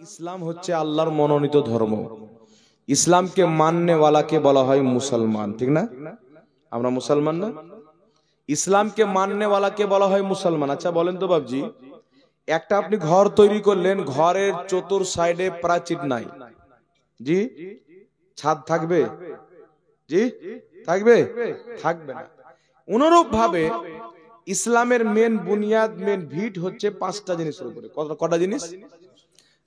ইসলাম হচ্ছে আল্লাহর মনোনীত ধর্ম। ইসলামকে মাননেওয়ালাকে বলা হয় মুসলমান, ঠিক না? আমরা মুসলমান না? ইসলামকে মাননেওয়ালাকে বলা হয় মুসলমান। আচ্ছা বলেন তো বাবজি, একটা আপনি ঘর তৈরি করলেন, ঘরের চতুর সাইডে প্রাচীর নাই, জি? ছাদ থাকবে? জি থাকবে? থাকবে না। অনুরূপ ভাবে ইসলামের মেন বুনিয়াদ, মেন ভিট হচ্ছে পাঁচটা জিনিসের উপরে। কটা জিনিস?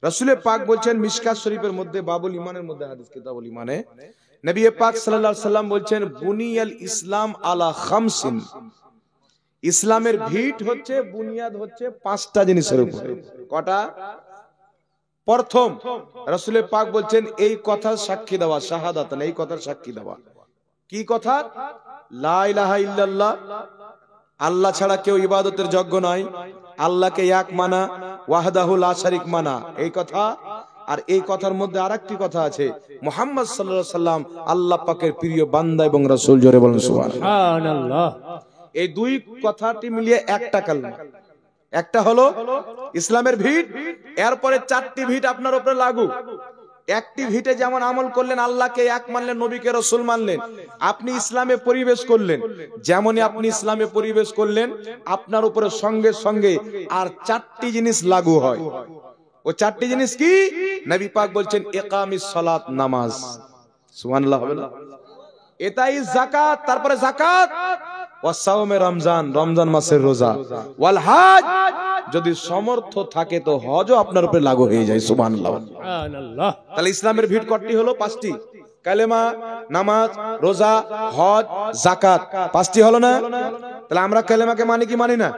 রাসূলে পাক বলছেন মিশকাত শরীফের মধ্যে, বাবুল ইমানের মধ্যে, হাদিস কিতাবুল ইমানে নবী পাক সাল্লাল্লাহু আলাইহি সাল্লাম বলছেন বুনিয়াল ইসলাম আলা খামসিন। ইসলামের ভিট হচ্ছে, বুনিয়াদ হচ্ছে পাঁচটা জিনিসের উপরে। কটা? প্রথম, রাসূলে পাক বলছেন এই কথার সাক্ষী দেওয়া, শাহাদাত, এই কথার সাক্ষী দেওয়া। কি কথা? লা ইলাহা ইল্লাল্লাহ, আল্লাহ ছাড়া কেউ ইবাদতের যোগ্য নয়, আল্লাহকে এক মানা, ওয়াহদাহু লা শারিক মানা, এই কথা। আর এই কথার মধ্যে আরেকটি কথা আছে, মুহাম্মদ সাল্লাল্লাহু আলাইহি সাল্লাম আল্লাহ পাকের প্রিয় বান্দা এবং রাসূল। জোরে বলেন সুবহানাল্লাহ। এই দুই কথাটি মিলিয়ে একটা কালমা। একটা হলো ইসলামের ভিট, এরপরে চারটি ভিট আপনার উপরে লাগু। একটি ভিটে যেমন আমল করলেন, আল্লাহকে এক মানলেন, নবীকে রাসূল মানলেন, আপনি ইসলামে পরিবেশ করলেন। যেমনই আপনি ইসলামে পরিবেশ করলেন, আপনার উপরে সঙ্গে সঙ্গে আর চারটি জিনিস লাগু হয়। ও চারটি জিনিস কি? নবী পাক বলছেন ইকামিস সালাত, নামাজ। সুবহানাল্লাহ হবে না? এটাই যাকাত, তারপরে যাকাত, ওয়া সাওমে রমজান, রমজান মাসের রোজা, ওয়াল হজ, যদি সমর্থ থাকে তো হজও আপনার উপরে লাগু হয়ে যায়। সুবহানাল্লাহ। তাহলে ইসলামের ভিট কয়টি হলো? পাঁচটি। কালেমা, নামাজ, রোজা, হজ, যাকাত, পাঁচটি হলো না? তাহলে আমরা কালেমাকে মানি কি মানি না?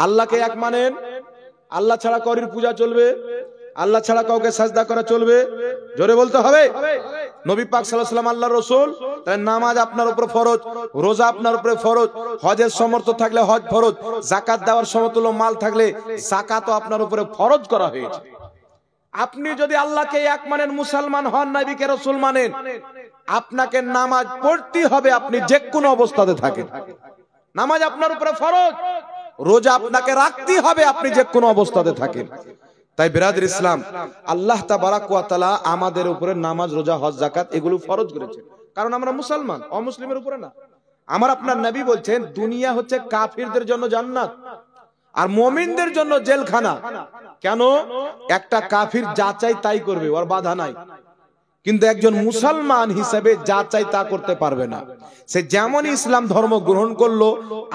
আল্লাহকে এক মানেন, আল্লাহ ছাড়া কারোর পূজা চলবে, আল্লাহ ছাড়া কাউকে সাজদা করা চলবে। জোরে বলতে হবে। নবী পাক সাল্লাল্লাহু আলাইহি ওয়াসাল্লাম আল্লাহর রাসূল, তাই নামাজ আপনার উপরে ফরজ, রোজা আপনার উপরে ফরজ, হজের সমর্থ থাকলে হজ ফরজ, যাকাত দেওয়ার সমতুল্য মাল থাকলে যাকাতও আপনার উপরে ফরজ করা হয়েছে। আপনি যদি আল্লাহকে এক মানেন, মুসলমান হন, নবীকে রাসূল মানেন, আপনাকে নামাজ পড়তে হবে, আপনি যে কোনো অবস্থাতে থাকেন। নামাজ আপনার উপরে ফরজ, রোজা আপনাকে রাখতে হবে, আপনি যে কোনো অবস্থাতে থাকেন। তাই বিরাদর ইসলাম, আল্লাহ তাবারাক ওয়া তাআলা আমাদের উপরে নামাজ, রোজা, হজ, যাকাত এগুলো ফরজ করেছেন, কারণ আমরা মুসলমান, অমুসলিমের উপরে না। আমার আপনার নবী বলছেন দুনিয়া হচ্ছে কাফিরদের জন্য জান্নাত আর মুমিনদের জন্য জেলখানা। কেন? একটা কাফির যা চাই তাই করবে, ওর বাধা নাই, কিন্তু একজন মুসলমান হিসেবে যা চাই তা করতে পারবে না। সে যেমন ইসলাম ধর্ম গ্রহণ করলো,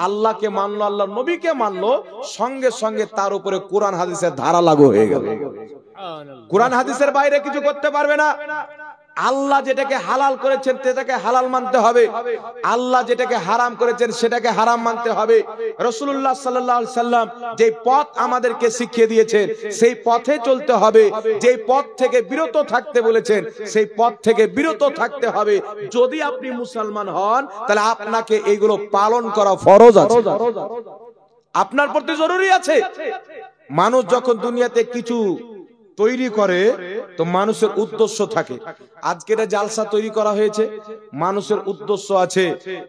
আল্লাহকে মানলো, আল্লাহর নবীকে মানলো, সঙ্গে সঙ্গে তার উপরে কোরআন হাদিসের ধারা লাগু হয়ে গেল। কোরআন হাদিসের বাইরে কিছু করতে পারবে না। আল্লাহ যেটাকে হালাল করেছেন সেটাকে হালাল মানতে হবে, আল্লাহ যেটাকে হারাম করেছেন সেটাকে হারাম মানতে হবে। রাসূলুল্লাহ সাল্লাল্লাহু আলাইহি সাল্লাম যে পথ আমাদেরকে শিখিয়ে দিয়েছেন সেই পথে চলতে হবে, যে পথ থেকে বিরত থাকতে বলেছেন সেই পথ থেকে বিরত থাকতে হবে। যদি আপনি মুসলমান হন তাহলে আপনাকে এইগুলো পালন করা ফরজ আছে, আপনার প্রতি জরুরি আছে। মানুষ যখন দুনিয়াতে কিছু তৈরি করে তো মানুষের উদ্দেশ্য থাকে। আজকে এটা জালসা তৈরি করা হয়েছে, মানুষের উদ্দেশ্য আছে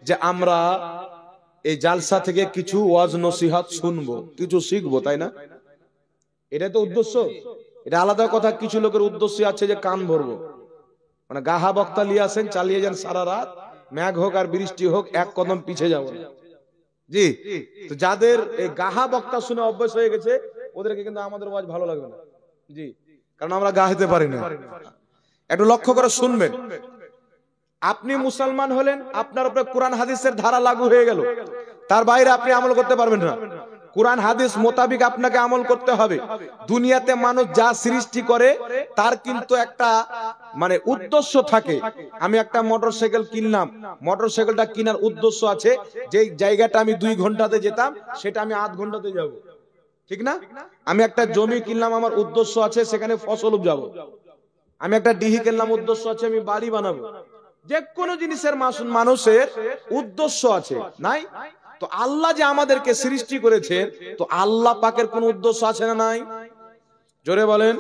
যে আমরা এই জালসা থেকে কিছু ওয়াজ নসিহত শুনবো, কিছু শিখবো, তাই না? এটা তো উদ্দেশ্য। এটা আলাদা কথা, কিছু লোকের উদ্দেশ্য আছে যে কান ভরবো, মানে গাহা বক্তা নিয়ে আসেন, চালিয়ে যান সারা রাত, মেঘ হোক আর বৃষ্টি হোক, এক কদম পিছিয়ে যাবো। জি, তো যাদের এই গাহা বক্তা শুনে অভ্যাস হয়ে গেছে ওদেরকে কিন্তু আমাদের ওয়াজ ভালো লাগবে না। জি, কারণ আমরা গাইতে পারি না। একটু লক্ষ্য করে শুনবেন। আপনি মুসলমান হলেন, আপনার উপরে কোরআন হাদিসের ধারা লাগু হয়ে গেল, তার বাইরে আপনি আমল করতে পারবেন না। কোরআন হাদিস মোতাবিক আপনাকে আমল করতে হবে। দুনিয়াতে মানুষ যা সৃষ্টি করে তার কিন্তু একটা মানে উদ্দেশ্য থাকে। আমি একটা মোটরসাইকেল কিনলাম, মোটরসাইকেলটা কেনার উদ্দেশ্য আছে, যে জায়গাটা আমি 2 ঘন্টাতে যেতাম সেটা আমি 8 ঘন্টাতে যাব, ঠিক না? আমি একটা জমি কিনলাম, আমার উদ্দেশ্য আছে সেখানে ফসল উপজাবো। আমি একটা ডিহি কিনলাম, উদ্দেশ্য আছে আমি বাড়ি বানাবো। যে কোনো জিনিসের মানুষের উদ্দেশ্য আছে, নাই? তো আল্লাহ যে আমাদেরকে সৃষ্টি করেছেন, তো আল্লাহ পাকের কোন উদ্দেশ্য আছে না নাই? জোরে বলেন।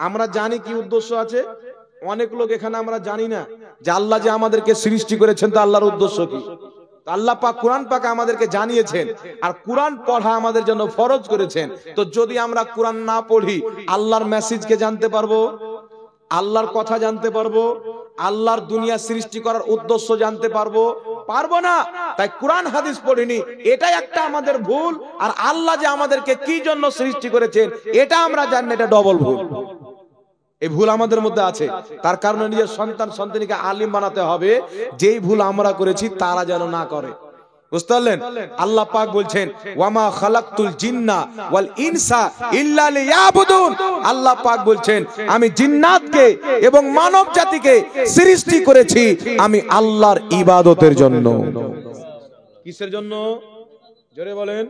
আমরা জানি কি উদ্দেশ্য আছে, অনেক লোক এখানে আমরা জানি না যে আল্লাহ যে আমাদেরকে সৃষ্টি করেছেন তো আল্লাহর উদ্দেশ্য কি। আল্লাহ পাক কোরআন পাকে আমাদেরকে জানিয়েছেন, আর কোরআন পড়া আমাদের জন্য ফরজ করেছেন। তো যদি আমরা কোরআন না পড়ি, আল্লাহর মেসেজকে জানতে পারবো? আল্লাহর কথা জানতে পারবো? আল্লাহর দুনিয়া সৃষ্টি করার উদ্দেশ্য জানতে পারবো? পারবো না। তাই কোরআন হাদিস পড়িনি, এটাই একটা আমাদের ভুল। আর আল্লাহ যে আমাদেরকে কি জন্য সৃষ্টি করেছেন এটা আমরা জানি না, এটা ডবল ভুল। এই ভুল আমাদের মধ্যে আছে। তার কারণে নিজের সন্তান সন্তানীকে আলিম বানাতে হবে, যেই ভুল আমরা করেছি তারা যেন না করে। বুঝতে পারলেন? আল্লাহ পাক বলছেন, ওয়ামা খালাকতুল জিন্না ওয়াল ইনসা ইল্লা লিয়াবুদুন। আল্লাহ পাক বলছেন, আমি জিন্নাতকে এবং মানব জাতিকে সৃষ্টি করেছি আমি আল্লাহর ইবাদতের জন্য। কিসের জন্য? জোরে বলেন।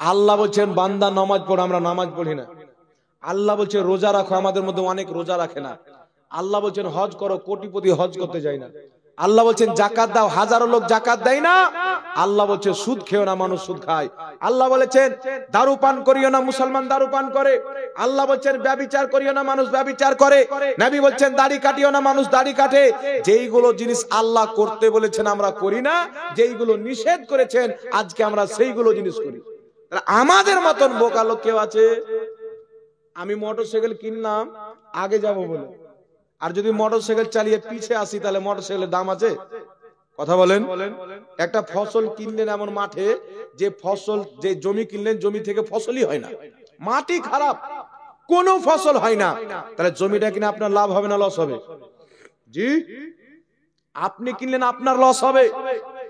আল্লাহ বলছেন বান্দা নামাজ পড়ো, আমরা নামাজ পড়ি না। আল্লাহ বলছে রোজা রাখো, আমাদের মধ্যে অনেক রোজা রাখে না। আল্লাহ বলছেন হজ করো, কোটিপতি হজ করতে যায় না। আল্লাহ বলছেন জাকাত দাও, হাজারো লোক জাকাত দেয় না। আল্লাহ বলছে সুদ খেও না, মানুষ সুদ খায়। আল্লাহ বলেছেন দারু পান করিও না, মুসলমান দারু পান করে। আল্লাহ বলছেন ব্যভিচার করিও না, মানুষ ব্যভিচার করে। নবী বলছেন দাড়ি কাটিও না, মানুষ দাড়ি কাটে। যেইগুলো জিনিস আল্লাহ করতে বলেছেন আমরা করি না, যেইগুলো নিষেধ করেছেন আজকে আমরা সেইগুলো জিনিস করি। আমাদের মতন বোকা লোক কেউ আছে? আমি মোটরসাইকেল কিনলাম আগে যাব বলে, আর যদি মোটরসাইকেল চালিয়ে পিছে আসি তাহলে মোটরসাইকেলের দাম আছে? কথা বলেন। একটা ফসল কিনলেন এমন মাঠে, যে ফসল, যে জমি কিনলেন জমি থেকে ফসলই হয় না, মাটি খারাপ, কোনো ফসল হয় না, তাহলে জমিটা কিনে আপনার লাভ হবে না লস হবে? জি, আপনি কিনলেন আপনার লস হবে।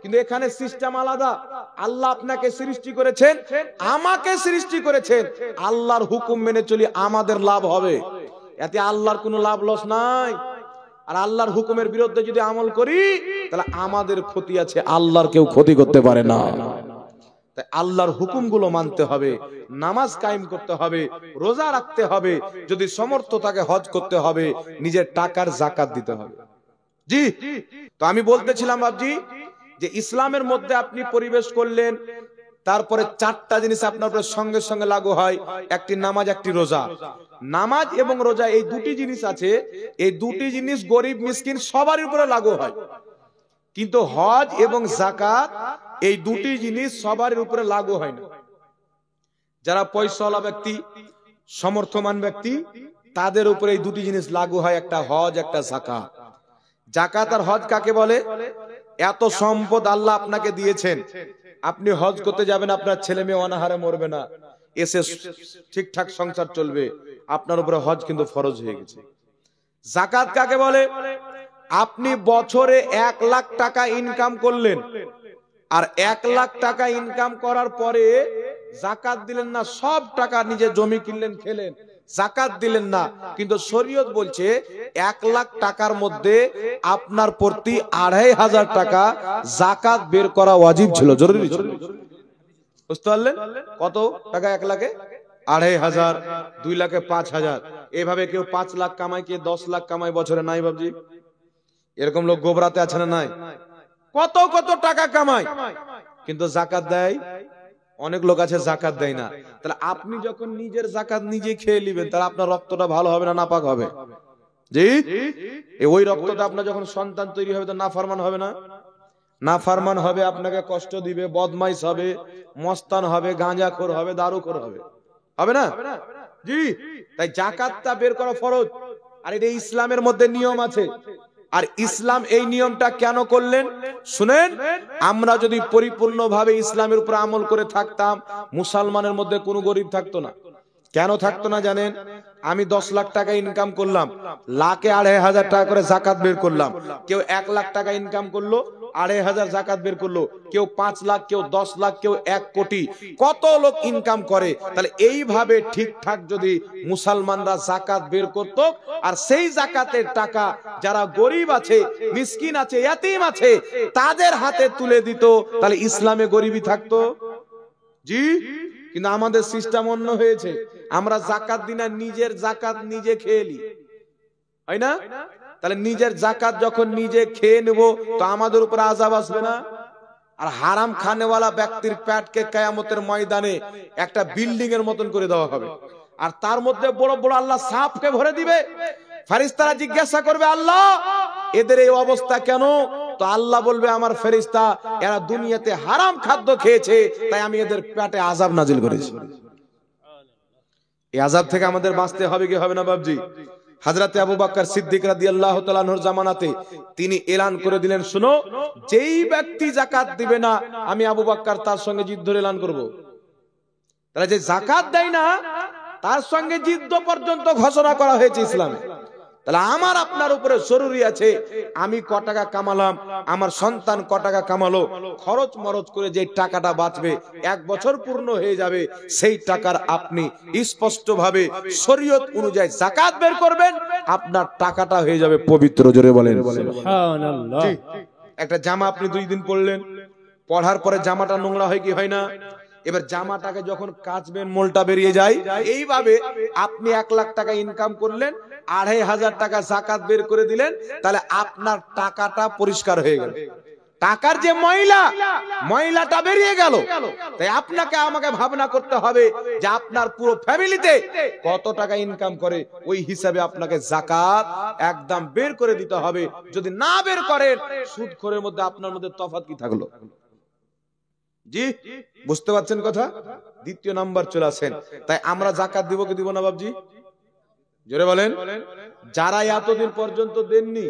কিন্তু এখানে সিস্টেম আলাদা। আল্লাহ আপনাকে সৃষ্টি করেছেন, আমাকে সৃষ্টি করেছেন, আল্লাহর হুকুম মেনে চলি, আমাদের লাভ হবে। এতে আল্লাহর কোনো লাভ লস নাই। আর আল্লাহর হুকুমের বিরুদ্ধে যদি আমল করি তাহলে আমাদের ক্ষতি আছে, আল্লাহর কেউ ক্ষতি করতে পারে না। তাই আল্লাহর হুকুমগুলো মানতে হবে, নামাজ কায়েম করতে হবে, রোজা রাখতে হবে, যদি সমর্থ থাকে হজ করতে হবে, নিজের টাকার যাকাত দিতে হবে। জি, তো আমি বলতেছিলাম বাবজি যে ইসলামের মধ্যে আপনি পরিবেশ করলেন, তারপরে চারটা জিনিস আপনার উপরে সঙ্গে সঙ্গে লাগু হয়, একটি নামাজ, একটি রোজা। নামাজ এবং রোজা এই দুটি জিনিস আছে, এই দুটি জিনিস গরিব মিসকিন সবার উপরে লাগু হয়। কিন্তু হজ এবং যাকাত এই দুটি জিনিস সবার উপরে লাগু হয় না। যারা পয়সাওয়ালা ব্যক্তি, সমর্থমান ব্যক্তি, তাদের উপরে এই দুটি জিনিস লাগু হয়, একটা হজ, একটা যাকাত। যাকাত আর হজ কাকে বলে? এত সম্পদ আল্লাহ আপনাকে দিয়েছেন, আপনি হজ করতে যাবেন, আপনার ছেলে মেয়ে অনাহারে মরবে না, এসে ঠিকঠাক সংসার চলবে, আপনার উপরে হজ কিন্তু ফরজ হয়ে গেছে। যাকাত কাকে বলে? আপনি বছরে 1 লাখ টাকা ইনকাম করলেন, আর 1 লাখ টাকা ইনকাম করার পরে যাকাত দিলেন না, সব টাকা নিজে জমি কিনলেন, খেলেন, যাকাত দিলেন না। কিন্তু শরীয়ত বলছে 1 লাখ টাকার মধ্যে আপনার প্রতি 2500 টাকা যাকাত বের করা ওয়াজিব ছিল, জরুরি ছিল। বুঝতে পারলেন? কত টাকা 1 লাখে? 2500, 2 লাখে 5000। এভাবে কেউ 5 লাখ কামায়, কে 10 লাখ কামায় বছরে, নাই বাবজি? এরকম লোক গোবরাতে আছে না নাই? কত কত টাকা কামায়, কিন্তু যাকাত দেয়? অনেক লোক আছে যাকাত দেয় না। তাহলে আপনি যখন নিজের যাকাত নিজে খেয়ে নেবেন, তাহলে আপনার রক্তটা ভালো হবে না নাপাক হবে? জি, ওই রক্তটা আপনার যখন সন্তান তৈরি হবে তো নাফরমান হবে না? নাফরমান হবে, আপনাকে কষ্ট দিবে, বদমাইশ হবে, মস্তান হবে, গাঁজাখোর হবে, দারুখোর হবে, হবে না? জি, তাই যাকাতটা বের করা ফরজ। আর এটা ইসলামের মধ্যে নিয়ম আছে। আর ইসলাম এই নিয়মটা কেন করলেন শুনেন, আমরা যদি পরিপূর্ণভাবে ইসলামের উপর আমল করে থাকতাম, মুসলমানের মধ্যে কোনো গরিব থাকতো না। কেন থাকতো না জানেন? আমি 10 লাখ টাকা ইনকাম করলাম, লাখে 2500 টাকা করে যাকাত বের করলাম। কেউ 1 লাখ টাকা ইনকাম করলো, 2500 যাকাত বের করলো। কেউ 5 লাখ, কেউ 10 লাখ, কেউ 1 কোটি, কত লোক ইনকাম করে। তাহলে এইভাবে ঠিকঠাক যদি মুসলমানরা যাকাত বের করত, আর সেই যাকাতের টাকা যারা গরিব আছে, মিসকিন আছে, ইয়াতিম আছে, তাদের হাতে তুলে দিত, তাহলে ইসলামে গরিবই থাকতো। জি, কিন্তু আমাদের সিস্টেম অন্য হয়েছে। আমরা যাকাত দিই না, নিজের যাকাত নিজে খেয়ে নি, হয় না? তাহলে নিজের যাকাত যখন নিজে খেয়ে নেব, তো আমাদের উপর আযাব আসবে না? আর হারাম খানেওয়ালা ব্যক্তির পেটকে কিয়ামতের ময়দানে একটা বিল্ডিং এর মতন করে দেওয়া হবে, আর তার মধ্যে বড় বড় আল্লাহ সাপকে ভরে দিবে। ফেরেশতারা জিজ্ঞাসা করবে, আল্লাহ এদের এই অবস্থা কেন? তো আল্লাহ বলবে আমার ফেরেশতা এরা দুনিয়াতে হারাম খাদ্য খেয়েছে, তাই আমি এদের পেটে আযাব নাজিল করেছি। এই আযাব থেকে আমাদের বাঁচতে হবে কি হবে না বাবজি? হযরতে আবু বকর সিদ্দিক রাদিয়াল্লাহু তাআলা আনহুর জামানাতে তিনি এলান করে দিলেন, শুনো, যেই ব্যক্তি যাকাত দিবে না আমি আবু বকর তার সঙ্গে যুদ্ধের এলান করব। তাহলে যে যাকাত দেয় না তার সঙ্গে যুদ্ধ পর্যন্ত ঘোষণা করা হয়েছে ইসলামে। তাহলে আমার আপনার উপরে জরুরি আছে, আমি ক টাকা কামালাম, আমার সন্তান ক টাকা কামালো, খরচ মরচ করে যে টাকাটা বাঁচবে, 1 বছর পূর্ণ হয়ে যাবে, সেই টাকার আপনি স্পষ্ট ভাবে শরীয়ত অনুযায়ী যাকাত বের করবেন, আপনার টাকাটা হয়ে যাবে পবিত্র। জোরে বলেন সুবহানাল্লাহ। একটা জামা আপনি 2 দিন পরলেন, পরার পরে জামাটা নোংরা হয় কি হয় না? এবার জামাটাকে যখন কাচবেন মোলটা বেরিয়ে যায়। এইভাবে আপনি 1 লাখ টাকা ইনকাম করলেন, 2500 টাকা যাকাত বের করে দিলেন, তাহলে আপনার টাকাটা পরিষ্কার হয়ে গেল, টাকার যে ময়লাটা বেরিয়ে গেল। তাই আপনাকে আমাকে ভাবনা করতে হবে যে আপনার পুরো ফ্যামিলিতে কত টাকা ইনকাম করে, ওই হিসাবে আপনাকে যাকাত একদম বের করে দিতে হবে। যদি না বের করেন, সুদখোরের মধ্যে আপনার মধ্যে তফাৎ কি থাকলো? জি, বুঝতে পারছেন কথা? দ্বিতীয় নাম্বার চলে আসেন। তাই আমরা যাকাত দিব কি দিব না বাবজি? জোরে বলেন। যারা এতদিন পর্যন্ত দেননি,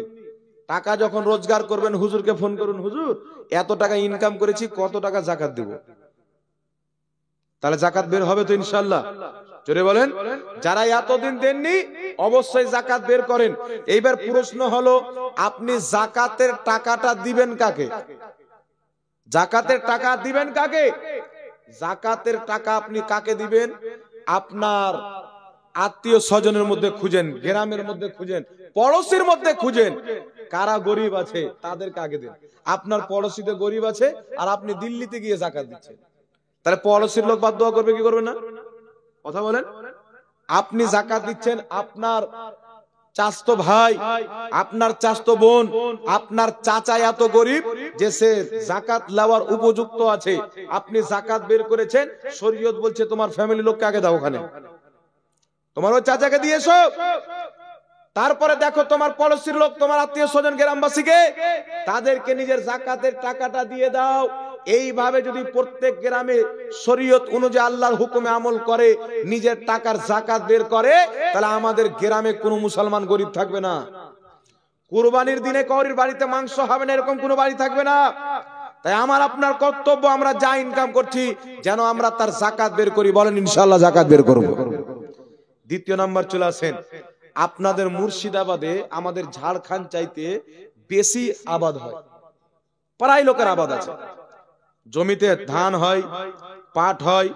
টাকা যখন রোজগার করবেন হুজুরকে ফোন করুন, হুজুর এত টাকা ইনকাম করেছি, কত টাকা যাকাত দেব? তাহলে যাকাত বের হবে তো ইনশাআল্লাহ? জোরে বলেন। যারা এতদিন দেননি অবশ্যই যাকাত বের করেন। এইবার প্রশ্ন হলো, আপনি যাকাতের টাকাটা দিবেন কাকে? যাকাতের টাকা দিবেন কাকে? যাকাতের টাকা আপনি কাকে দিবেন? আপনার আত্মীয় স্বজনের মধ্যে খুঁজেন, গ্রামের মধ্যে খুঁজেন, পড়োশির মধ্যে খুঁজেন, কারা গরিব আছে তাদেরকে আগে দেন। আপনার পড়োশিতে গরিব আছে আর আপনি দিল্লিতে গিয়ে যাকাত দিচ্ছেন, তাহলে পড়োশির লোক বাদ দোয়া করবে কি করবে না? কথা বলেন। আপনি যাকাত দিচ্ছেন, আপনার চাচতো ভাই, আপনার চাচতো বোন, আপনার চাচা এত গরিব যে সে যাকাত নেওয়ার উপযুক্ত আছে, আপনি যাকাত বের করেছেন, শরীয়ত বলছে তোমার ফ্যামিলি লোককে আগে দাও, ওখানে তোমার ওই চাচাকে দিয়ে এসো। তারপরে দেখো তোমার পড়োশির লোক, তোমার আত্মীয় স্বজন গ্রামবাসীকে, তাদেরকে নিজের যাকাতের টাকাটা দিয়ে দাও। এইভাবে যদি প্রত্যেক গ্রামে শরীয়ত অনুযায়ী আল্লাহর হুকুমে আমল করে, নিজের টাকার যাকাত বের করে, তাহলে আমাদের গ্রামে কোনো মুসলমান গরিব থাকবে না। কুরবানির দিনে কাউরির বাড়িতে মাংস হবে না, এরকম কোনো বাড়ি থাকবে না। তাই আমার আপনার কর্তব্য, আমরা যা ইনকাম করছি যেন আমরা তার যাকাত বের করি। বলেন ইনশাআল্লাহ যাকাত বের করব। দ্বিতীয় নাম্বার চলে আসেন, আপনাদের মুর্শিদাবাদে আমাদের ঝাড়খণ্ড চাইতে বেশি আবাদ হয়, প্রায় লোকের আবাদ আছে। জমিতে ধান হয়, পাট হয়,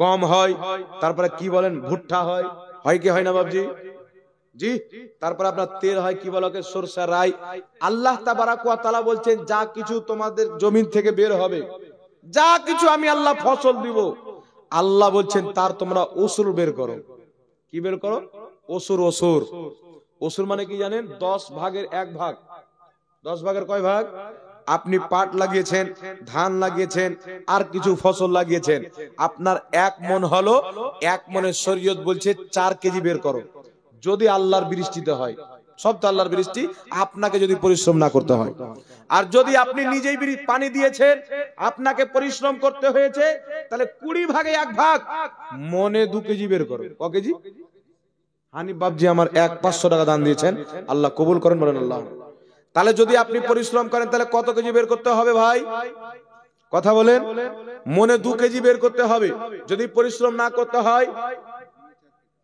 গম হয়, তারপরে কি বলেন ভুট্টা হয়, হয় কি হয় না বাবজি? জি। তারপরে আপনার তেল হয়, কি বলে সরষা, রাই। আল্লাহ তাবারাক ওয়া তাআলা বলছেন যা কিছু তোমাদের জমিন থেকে বের হবে, যা কিছু আমি আল্লাহ ফসল দিব, আল্লাহ বলছেন তার তোমরা উসুর বের করো। কি বের করো? অসুর। অসুর অসুর মানে কি জানেন? 10 ভাগের 1 ভাগ। 10 ভাগের কয় ভাগ? আপনি পাট লাগিয়েছেন, ধান লাগিয়েছেন, আর কিছু ফসল লাগিয়েছেন, আপনার 1 মণ হলো, 1 মণের শরীয়ত বলছে 4 কেজি বের করো। যদি আল্লাহর বৃষ্টিতে হয়, সব তো আল্লাহর বৃষ্টি, আপনাকে যদি পরিশ্রম না করতে হয়। আর যদি আপনি নিজেই পানি দিয়েছেন, আপনাকে পরিশ্রম করতে হয়েছে, তাহলে 20 ভাগে 1 ভাগ, মনে 2 কেজি বের করো। ক কেজি? হানিফ বাবজি আমার 500 টাকা দান দিয়েছেন, আল্লাহ কবুল করেন, বলেন আল্লাহ। তাহলে যদি আপনি পরিশ্রম করেন, তাহলে কত কেজি বের করতে হবে ভাই? কথা বলেন। মনে 2 কেজি বের করতে হবে। যদি পরিশ্রম না করতে হয়,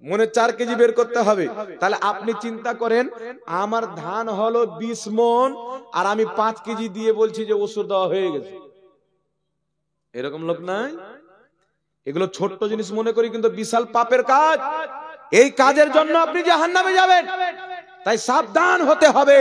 মনে 4 কেজি বের করতে হবে। তাহলে আপনি চিন্তা করেন, আমার ধান হলো 20 মণ, আর আমি 5 কেজি দিয়ে বলছি যে ওষুধ দেওয়া হয়ে গেছে। এরকম লোক নাই? এগুলো ছোট্ট জিনিস মনে করি, কিন্তু বিশাল পাপের কাজ। এই কাজের জন্য আপনি জাহান্নামে যাবেন। তাই সাবধান হতে হবে।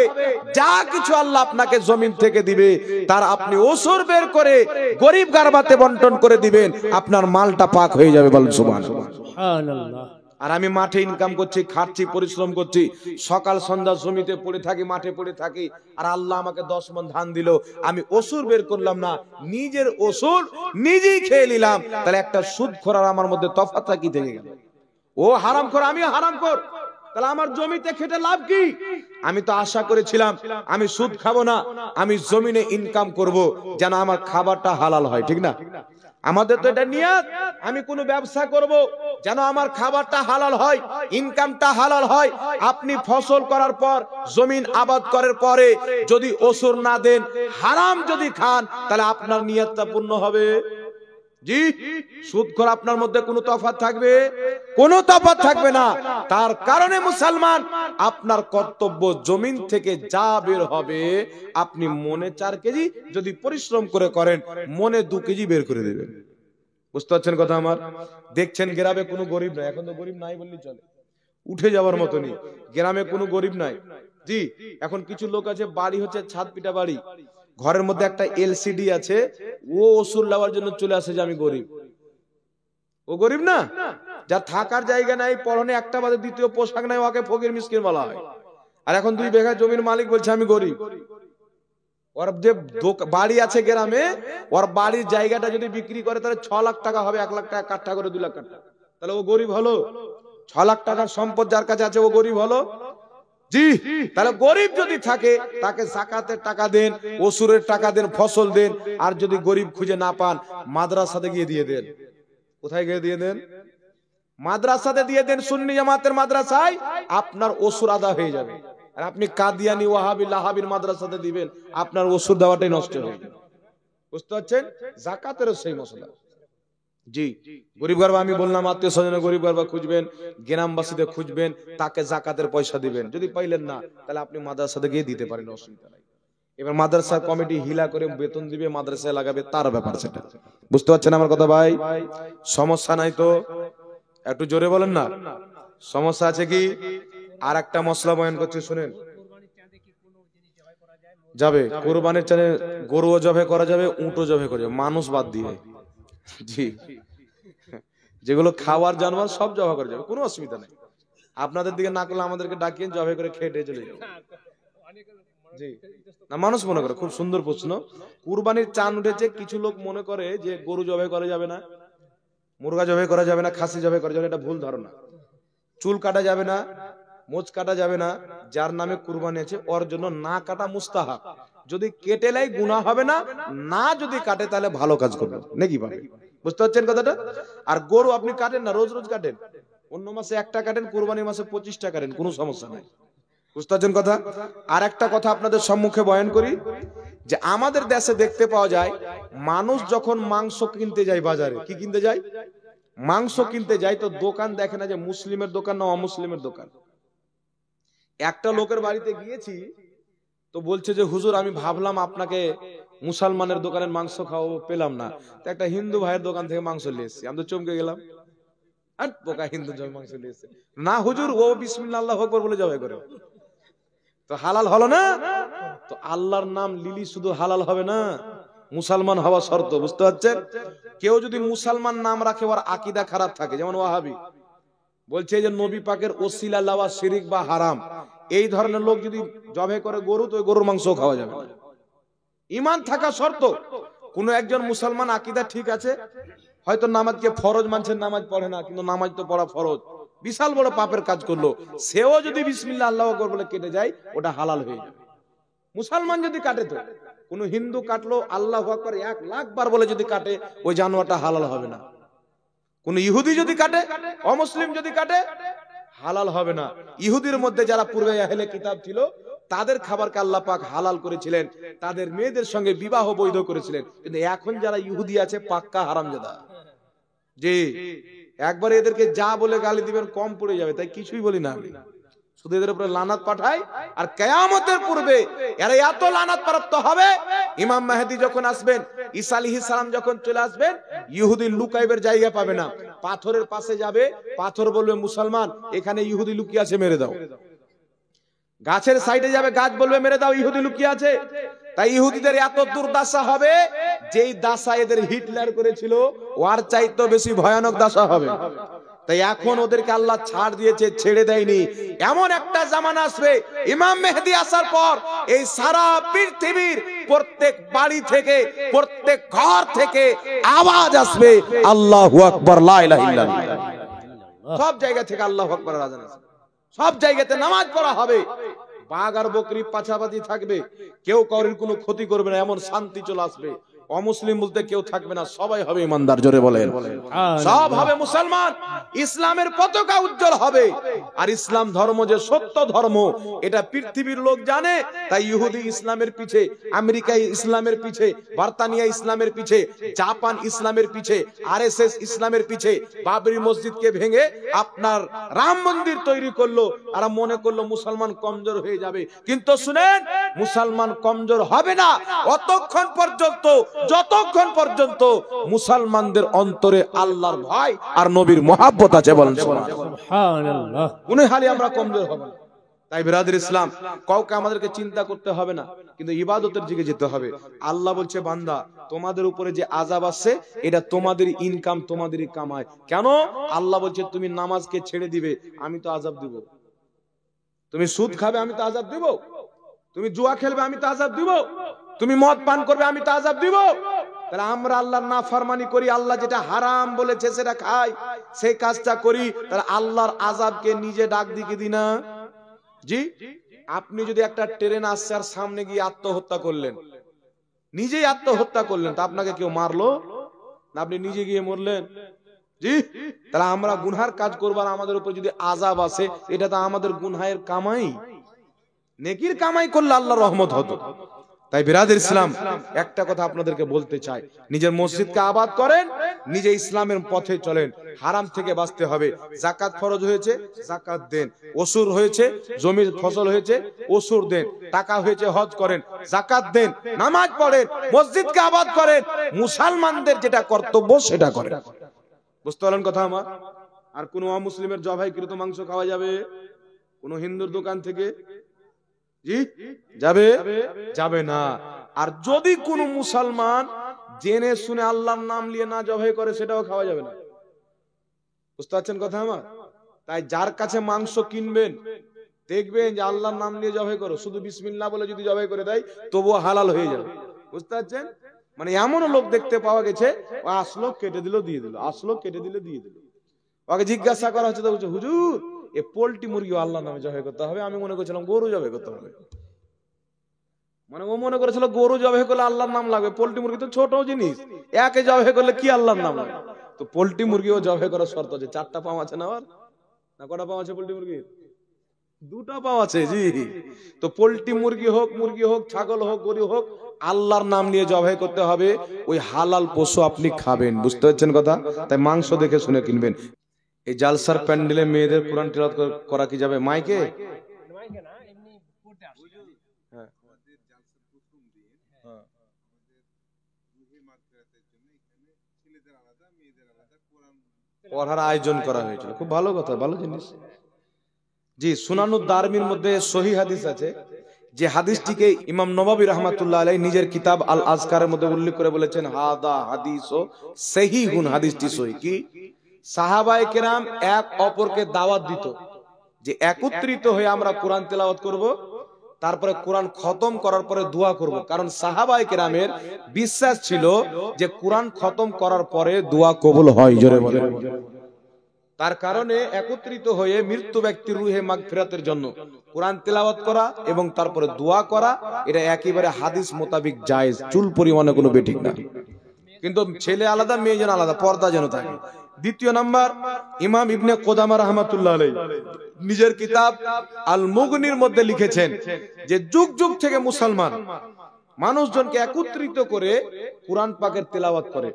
যা কিছু আল্লাহ আপনাকে জমিন থেকে দিবে, তার আপনি ওসর বের করে গরিব গারবাতে বন্টন করে দিবেন, আপনার মালটা পাক হয়ে যাবে। বলেন সুবহানাল্লাহ। আর আমি মাঠে ইনকাম করছি, খাচ্ছি, পরিশ্রম করছি, সকাল সন্ধ্যা জমিতে পড়ে থাকি, মাঠে পড়ে থাকি, আর আল্লাহ আমাকে 10 মণ ধান দিল, আমি ওসুর বের করলাম না, নিজের ওসুর নিজেই খেয়ে নিলাম। তাহলে একটা সুদখোর আর আমার মধ্যে তফাৎ কি থেকে গেল? ও হারামখোর, আমিও হারামখোর। তাহলে আমার জমিতে খেটে লাভ কি? আমি তো আশা করেছিলাম আমি সুদ খাবো না, আমি জমিনে ইনকাম করব যেন আমার খাবারটা হালাল হয়, ঠিক না? আমাদের তো এটা নিয়ত, আমি কোনো ব্যবসা করব যেন আমার খাবারটা হালাল হয়, ইনকামটা হালাল হয়। আপনি ফসল করার পর, জমিন আবাদ করার পরে যদি ওসুর না দেন, হারাম যদি খান, তাহলে আপনার নিয়তটা পূর্ণ হবে? জি, সুদখোর আপনার মধ্যে কোনো তফাৎ থাকবে? কোনো তফাৎ থাকবে না। তার কারণে মুসলমান, আপনার কর্তব্য জমিন থেকে যা বের হবে, আপনি মনে 4 কেজি যদি পরিশ্রম করে করেন, মনে 2 কেজি বের করে দেবেন। বুঝতে পারছেন কথা আমার? দেখছেন গ্রামে কোনো গরিব নাই, এখন তো গরিব নাই বললেই চলে, উঠে যাওয়ার মতনই গ্রামে কোনো গরিব নাই। জি, এখন কিছু লোক আছে বাড়ি হচ্ছে ছাদ পিটা বাড়ি, ঘরের মধ্যে একটা এলসিডি আছে, ও ওসুর নেওয়ার জন্য চলে আসে যে আমি গরিব। ও গরিব না? যার থাকার জায়গা নাই, পরনে একটা বাদে দ্বিতীয় পোশাক নাই, ওকে ফকির মিসকিন বলা হয়। আর এখন 2 বিঘা জমির মালিক বলছে আমি গরিব। ওর যে বাড়ি আছে গ্রামে, ওর বাড়ির জায়গাটা যদি বিক্রি করে তাহলে 6 লাখ টাকা হবে, 1 লাখ টাকা কাঠা করে 2 লাখ টাকা, তাহলে ও গরিব হলো? 6 লাখ টাকার সম্পদ যার কাছে আছে ও গরিব হলো? জি, তাহলে গরিব যদি থাকে তাকে যাকাতের টাকা দেন, ওসুরের টাকা দেন, ফসল দেন। আর যদি গরিব খুঁজে না পান, মাদ্রাসাতে গিয়ে দিয়ে দেন। কোথায় গিয়ে দিয়ে দেন? মাদ্রাসাতে দিয়ে দেন, সুন্নি জামাতের মাদ্রাসায়, আপনার ওসুর আদা হয়ে যাবে। আর আপনি কাদিয়ানি, ওয়াহাবি, লাহাবির মাদ্রাসাতে দিবেন, আপনার ওসুর দেওয়াটাই নষ্ট হয়ে যাবে। বুঝতে পারছেন? যাকাতেরও সেই মশলা। জি, গরিব গরবা আমি বললাম, আত্মীয় স্বজনে গরিব গরবা খুঁজবেন, গ্রামবাসীদের খুঁজবেন, তাকে যাকাতের পয়সা দিবেন। যদি পাইলেন না, তাহলে আপনি মাদ্রাসাতে গিয়ে দিতে পারেন, অসুবিধা নাই। এবার মাদ্রাসার কমিটি হিলা করে বেতন দিবে, মাদ্রাসায় লাগাবে, তার ব্যাপার সেটা। বুঝতে পারছেন আমার কথা ভাই? সমস্যা নাই তো? একটু জোরে বলেন না, সমস্যা আছে কি? আর একটা মশলা বয়ান করছে, শুনেন। যাবে, কুরবানির চাঁদে গরুও জবে করা যাবে, উটও জবে করা যাবে, মানুষ বাদ দিয়ে। জি, যেগুলো খাওয়ার জানোয়ার সব জবা করা যাবে, কোনো অসুবিধা নেই। আপনাদের দিকে না করলে আমাদেরকে ডাকিয়ে জবে করে খেয়ে চলে যাবে। জি, না মানুষ মনে করে, খুব সুন্দর প্রশ্ন। কুরবানির চাঁদ উঠেছে, কিছু লোক মনে করে যে গরু জবে করা যাবে না, মুরগা জবে করা যাবে না, খাসি জবে করা যাবে না। এটা ভুল ধারণা। চুল কাটা যাবে না, মোচ কাটা যাবে না। যার নামে কুরবানি আছে ওর জন্য না কাটা মুস্তাহাব। যদি কেটে লাই গুনাহ হবে না, না যদি কাটে তাহলে ভালো কাজ করবে, নেকি পাবে। বুঝতে পারছেন কথাটা? আর গরু আপনি কাটেন না, রোজ রোজ কাটেন, অন্য মাসে একটা কাটেন, কুরবানির মাসে 25টা কাটেন, কোনো সমস্যা নাই। বুঝতে পারছেন কথা? আর একটা কথা আপনাদের সম্মুখে বয়ান করি, যে আমাদের দেশে দেখতে পাওয়া যায়, মানুষ যখন মাংস কিনতে যায় বাজারে, কি কিনতে যায়? মাংস কিনতে যায়, তো দোকান দেখে না যে মুসলিমের দোকান না অমুসলিমের দোকান। একটা লোকের বাড়িতে গিয়েছি, তো বলছে যে হুজুর আমি ভাবলাম আপনাকে মুসলমানের দোকানের মাংস খাওয়াবো, পেলাম না, তো একটা হিন্দু ভাইয়ের দোকান থেকে মাংস নিয়ে এসেছি। আমি তো চমকে গেলাম, আর বোকা হিন্দু মাংস নিয়ে এসেছে। না হুজুর, ও বিসমিল্লাহ আল্লাহু আকবার বলে জবাই করে, তো হালাল হলো না? তো আল্লাহর নাম লিলি শুধু হালাল হবে না, মুসলমান হওয়া শর্ত। বুঝতে পারছেন? কেউ যদি মুসলমান নাম রাখে, ওর আকীদা খারাপ থাকে, যেমন ওয়াহাবি বলছে যে নবী পাকের ওসিলা লওয়া শিরক বা হারাম, এই ধরনের লোক যদি জবে করে গরু, তো ওই গরুর মাংস খাওয়া যাবে না। ঈমান থাকা শর্ত। কোন একজন মুসলমান আকীদা ঠিক আছে, হয়তো নামাজকে ফরজ মানছেন, নামাজ পড়ে না, কিন্তু নামাজ তো পড়া ফরজ, বিশাল বড় পাপের কাজ করলো, সেও যদি বিসমিল্লাহ আল্লাহু আকবার বলে কেটে যায়, ওটা হালাল হয়ে যাবে। মুসলমান যদি কাটে, তো কোন হিন্দু কাটলো আল্লাহু আকবার 1 লাখ বার বলে যদি কাটে, ওই জানোয়ারটা হালাল হবে না। কোন ইহুদি যদি কাটে, অমুসলিম যদি কাটে, হালাল হবে না। ইহুদির মধ্যে যারা পূর্বে আহলে কিতাব ছিল, তাদের খাবারকে আল্লাহ পাক হালাল করেছিলেন, তাদের মেয়েদের সঙ্গে বিবাহ বৈধ করেছিলেন। কিন্তু এখন যারা ইহুদি আছে, পাক্কা হারামজাদা। জি, একবার এদেরকে যা বলে গালি দিবেন কম পড়ে যাবে, তাই কিছুই বলি না আমি, শুধু এদের উপরে লানাত পাঠাই। আর কিয়ামতের পূর্বে এরা এত লানাত প্রাপ্ত হবে, ইমাম মেহেদী যখন আসবেন, ঈসা আলাইহিস সালাম যখন চলে আসবেন, ইহুদি লুকাইবের জায়গা পাবে না, পাথরের পাশে যাবে, পাথর বলবে মুসলমান এখানে ইহুদি লুকিয়ে আছে, মেরে দাও। গাছের সাইডে যাবে, গাছ বলবে মেরে দাও, ইহুদি লুকিয়ে আছে। তাই ইহুদিদের এত দুর্দশা হবে, যেই দাসা এদের হিটলার করেছিল, ওর চাইতে বেশি ভয়ানক দাসা হবে। তাই এখন ওদেরকে আল্লাহ ছাড় দিয়েছে, ছেড়ে দেয়নি। এমন একটা জামানা আসবে, ইমাম মেহেদী আসার পর এই সারা পৃথিবীর প্রত্যেক বাড়ি থেকে, প্রত্যেক ঘর থেকে আওয়াজ আসবে আল্লাহু আকবার, লা ইলাহা ইল্লাল্লাহ। সব জায়গা থেকে আল্লাহু আকবার আওয়াজ আসবে। সব জায়গাতে নামাজ পড়া হবে, বাঘ আর বকরি পাছাপাছি থাকবে, কেউ কারোর কোনো ক্ষতি করবে না, এমন শান্তি চলে আসবে। অমুসলিম বলতে কেউ থাকবে না, সবাই হবে ইমানদার। জোরে বলেন, সব হবে মুসলমান। ইসলামের পতাকা উজ্জ্বল হবে। আর ইসলাম ধর্ম যে সত্য ধর্ম এটা পৃথিবীর লোক জানে। তাই ইহুদি ইসলামের পিছে, আমেরিকা ইসলামের পিছে, বার্তানিয়া ইসলামের পিছে, জাপান ইসলামের পিছে, আরএসএস ইসলামের পিছে, বাবরি মসজিদকে ভেঙে আপনার রাম মন্দির তৈরি করলো। আর মনে করলো মুসলমান কমজোর হয়ে যাবে। কিন্তু শুনেন, মুসলমান কমজোর হবে না অতক্ষণ পর্যন্ত যতক্ষণ পর্যন্ত মুসলমানদের অন্তরে আল্লাহর ভয় আর নবীর মহব্বত আছে। বলেন সুবহানাল্লাহ। কোন হালে আমরা কমজোর হব না। তাই বিরাদর ইসলাম, কাউকে আমাদেরকে চিন্তা করতে হবে না, কিন্তু ইবাদতের দিকে যেতে হবে। আল্লাহ বলছে, বান্দা তোমাদের উপরে যে আযাব আছে এটা তোমাদের ইনকাম, তোমাদেরই কামাই। কেন? আল্লাহ বলছে তুমি নামাজকে ছেড়ে দিবে, আমি তো আযাব দিব। তুমি সুদ খাবে, আমি তো আযাব দিব। তুমি জুয়া খেলবে, আমি তো আযাব দিব। তুমি মদ পান করবে, আমি তো আযাব দিব। তাহলে আমরা আল্লাহর নাফরমানি করি, আল্লাহ যেটা হারাম বলেছে সেটা খাই, সেই কাজটা করি, তাহলে আল্লাহর আযাবকে নিজে ডাক দিকে দি না। জি, আপনি যদি একটা ট্রেন আসছে আর সামনে গিয়ে আত্মহত্যা করলেন, নিজেই আত্মহত্যা করলেন, তা আপনাকে কেউ মারলো না, আপনি নিজে গিয়ে মরলেন? জি, তাহলে আমরা গুনহার কাজ করবার আমাদের উপর যদি আযাব আসে, এটা তো আমাদের গুনহায়ের কামাই। নেকির কামাই করলে আল্লাহর রহমত হতো। তাই বিরাদর ইসলাম, একটা কথা আপনাদেরকে বলতে চাই, নিজের মসজিদকে আবাদ করেন, নিজে ইসলামের পথে চলেন, হারাম থেকে বাঁচতে হবে। যাকাত ফরজ হয়েছে, যাকাত দেন। ওসুর হয়েছে, জমির ফসল হয়েছে, ওসুর দেন। টাকা হয়েছে, হজ করেন, যাকাত দেন। নামাজ পড়েন, মসজিদকে আবাদ করেন। মুসলমানদের যেটা কর্তব্য সেটা করেন। বুঝতে পারলেন কথা আমার? আর কোন অমুসলিমের জবাইকৃত মাংস খাওয়া যাবে? কোন হিন্দুর দোকান থেকে জি যাবে? যাবে না। আর যদি কোন মুসলমান জেনে শুনে আল্লাহর নাম নিয়ে না জবাই করে, সেটাও খাওয়া যাবে না। বুঝতে পারছেন কথা আমার? তাই যার কাছে মাংস কিনবেন, দেখবেন যে আল্লাহর নাম নিয়ে জবাই করো, শুধু বিসমিল্লাহ বলে যদি জবাই করে দেয় তবুও হালাল হয়ে যাবে। বুঝতে পারছেন? মানে এমন লোক দেখতে পাওয়া গেছে, ও আসলো কেটে দিল দিয়ে দিল, আসলো কেটে দিল দিয়ে দিল। ওকে জিজ্ঞাসা করা হচ্ছে, তো বলছে হুজুর এ পোল্ট্রি মুরগি আল্লাহর নামে জবাই করতে হবে। আমি মনে করছিলাম গরু জবাই করতে হবে। মানে ও মনে করেছিল গরু জবাই করলে আল্লাহর নাম লাগবে, পোল্ট্রি মুরগি তো ছোট জিনিস, একে জবাই করলে কি আল্লাহর নাম লাগবে? তো পোল্ট্রি মুরগিও জবাই করার শর্ত আছে। 4টা পাও আছে না? আবার না কটা পাও আছে পোল্ট্রি মুরগির? 2টা পাও আছে। জি, তো পোল্ট্রি মুরগি হোক, ছাগল হোক, গরু হোক, আল্লাহর নাম নিয়ে জবাই করতে হবে। ওই হালাল পশু আপনি খাবেন। বুঝতে পারছেন কথা? তাই মাংস দেখে শুনে কিনবেন। এই জালসার প্যান্ডেলে মেয়েদের কোরআন তিলাওয়াত করা কি যাবে? মাইকে? পড়ার আয়োজন করা হয়েছিল, খুব ভালো কথা, ভালো জিনিস। জি, সুনানুদ দারমির মধ্যে সহিহ হাদিস আছে, যে হাদিসটিকে ইমাম নববী রাহমাতুল্লাহ আলাইহি নিজের কিতাব আল আজকারের মধ্যে উল্লেখ করে বলেছেন, হাদা হাদিসও সহিহুন, হাদিসটি সহিহ। কি? সাহাবায়ে কেরাম এক অপরকে দাওয়াত দিত যে একত্রিত হয়ে আমরা কোরআন তেলাওয়াত করব, তারপরে কোরআন খতম করার পরে দোয়া করব। কারণ সাহাবায়ে কেরামের বিশ্বাস ছিল যে কোরআন খতম করার পরে দোয়া কবুল হয়। জোরে বলেন। তার কারণে একত্রিত হয়ে মৃত্যু ব্যক্তির রুহে মাগফিরাতের জন্য কোরআন তেলাওয়াত করা এবং তারপরে দোয়া করা, এটা একেবারে হাদিস মোতাবিক জায়েজ, চুল পরিমাণে কোনো বেঠিক না। কিন্তু ছেলে আলাদা, মেয়ে যেন আলাদা, পর্দা যেন থাকে। দ্বিতীয় নাম্বার, ইমাম ইবনে কুদামা রাহমাতুল্লাহ আলাইহি নিজের কিতাব আল মুগনির মধ্যে লিখেছেন যে যুগ যুগ থেকে মুসলমান মানুষজনকে একত্রিত করে কোরআন পাকের তেলাওয়াত করে,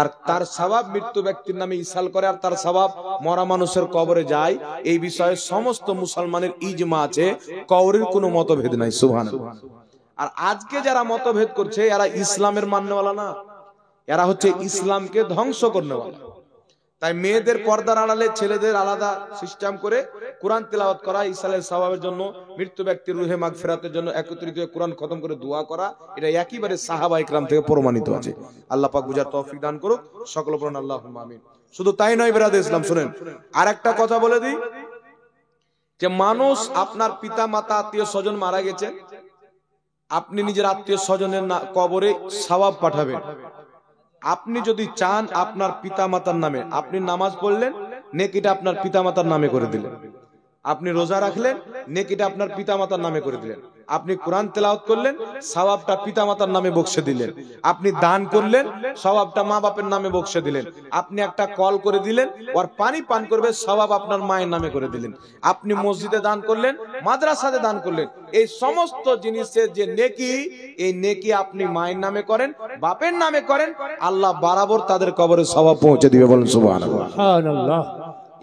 আর তার সওয়াব মৃত্যু ব্যক্তির নামে ইসাল করে, আর তার সওয়াব মরা মানুষের কবরে যায়। এই বিষয়ে সমস্ত মুসলমানের ইজমা আছে, কওরের কোনো মতভেদ নাই। সুবহানাল্লাহ। আর আজকে যারা মতভেদ করছে, এরা ইসলামের মাননেওয়ালা না, এরা হচ্ছে ইসলামকে ধ্বংস করনেওয়ালা। তাই মেয়েদের পর্দার আড়ালে ছেলেদের আলাদা সিস্টেম করে কোরআন তেলাওয়াত করা, ইসালের সওয়াবের জন্য, মৃত্যু ব্যক্তির রুহে মাগফিরাতের জন্য একত্রিত হয়ে কোরআন খতম করে দোয়া করা, এটা একেবারে সাহাবায়ে কেরাম থেকে প্রমাণিত আছে। আল্লাহ পাক বুঝার তৌফিক দান করুক, সকল বলুন আল্লাহুম্মা আমিন। শুধু তাই নয় বিরাদর ইসলাম, শুনেন আরেকটা কথা বলে দিই, যে মানুষ আপনার পিতা মাতা আত্মীয় স্বজন মারা গেছে, আপনি নিজের আত্মীয় স্বজনের কবরে সওয়াব পাঠাবেন। আপনি যদি চান আপনার পিতামাতার নামে, আপনি নামাজ পড়লেন, নেকিটা আপনার পিতামাতার নামে করে দিলেন। আপনি রোজা রাখলেন, নেকিটা আপনার পিতামাতার নামে করে দিলেন। আপনি কোরআন তেলাওয়াত করলেন, সওয়াবটা পিতামাতার নামে বকশে দিলেন। আপনি দান করলেন, সওয়াবটা মা বাপের নামে বকশে দিলেন। আপনি একটা কল করে দিলেন, ওর পানি পান করবে, সওয়াব আপনার মায়ের নামে করে দিলেন। আপনি মসজিদে দান করলেন, মাদ্রাসাতে দান করলেন। এই সমস্ত জিনিসের যে নেকি, এই নেকি আপনি মায়ের নামে করেন, বাপের নামে করেন, আল্লাহ বরাবর তাদের কবরে সওয়াব পৌঁছে দিবে। বলেন সুবহানাল্লাহ। সুবহানাল্লাহ।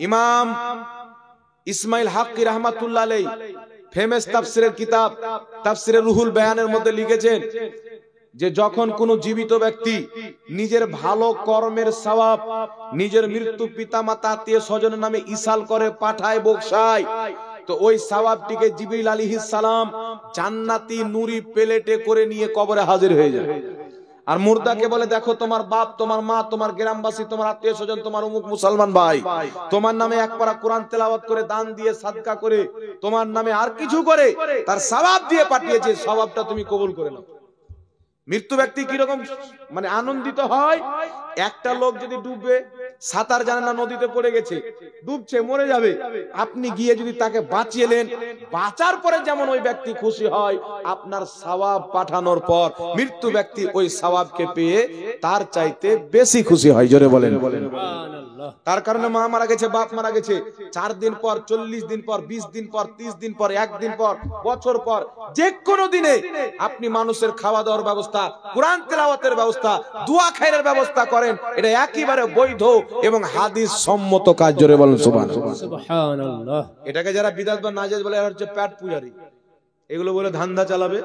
ইমাম ইসমাইল হাক্কি রাহমাতুল্লাহ আলাইহি ফেমাস তাফসীরের কিতাব তাফসীরে রুহুল বায়ানের মধ্যে লিখেছেন যে যখন কোন জীবিত ব্যক্তি নিজের ভালো কর্মের সওয়াব নিজের মৃত্যু পিতামাতা আত্মীয় স্বজনের নামে ইসাল করে, পাঠায়, বকশায়, তো ওই সওয়াবটিকে জিবরিল আলাইহিস সালাম জান্নাতি নুরি প্লেটে করে নিয়ে কবরে হাজির হয়ে যায়। আর মুর্দাকে বলে, দেখো তোমার বাপ, তোমার মা, তোমার গ্রামবাসী, তোমার আত্মীয় স্বজন, তোমার অমুক মুসলমান ভাই তোমার নামে এক পারা কোরআন তেলাওয়াত করে, দান দিয়ে, সাদকা করে, তোমার নামে আর কিছু করে তার সওয়াব দিয়ে পাঠিয়েছে, সওয়াবটা তুমি কবুল করে নাও। মৃত্যু ব্যক্তি কিরকম মানে আনন্দিত হয়। একটা লোক যদি ডুববে, সাঁতার জানে না, নদীতে পড়ে গেছে, ডুবছে, মরে যাবে, আপনি গিয়ে যদি তাকে বাঁচিয়েলেন, বাঁচার পরে যেমন ওই ব্যক্তি খুশি হয়, আপনার সওয়াব পাঠানোর পর মৃত্যু ব্যক্তি ওই সওয়াবকে পেয়ে তার চাইতে বেশি খুশি হয়। জোরে বলেন। তার কারণে মা মারা গেছে, বাপ মারা গেছে, 4 দিন পর, 40 দিন পর, 20 দিন পর, 30 দিন পর, 1 দিন পর, বছর পর, যে কোনো দিনে আপনি মানুষের খাওয়া দাওয়ার ব্যবস্থা, কোরআন তেলাওয়াতের ব্যবস্থা, দোয়া খায়রের ব্যবস্থা করেন, এটা একেবারে বৈধ এবং হাদিস সম্মত কাজ। জোরে বলেন সুবহানাল্লাহ। এটাকে যারা বিদআত বা নাজায়েজ বলে, এরা হচ্ছে পেট পূজারি। এগুলো বলে ধান্দা চালাবে,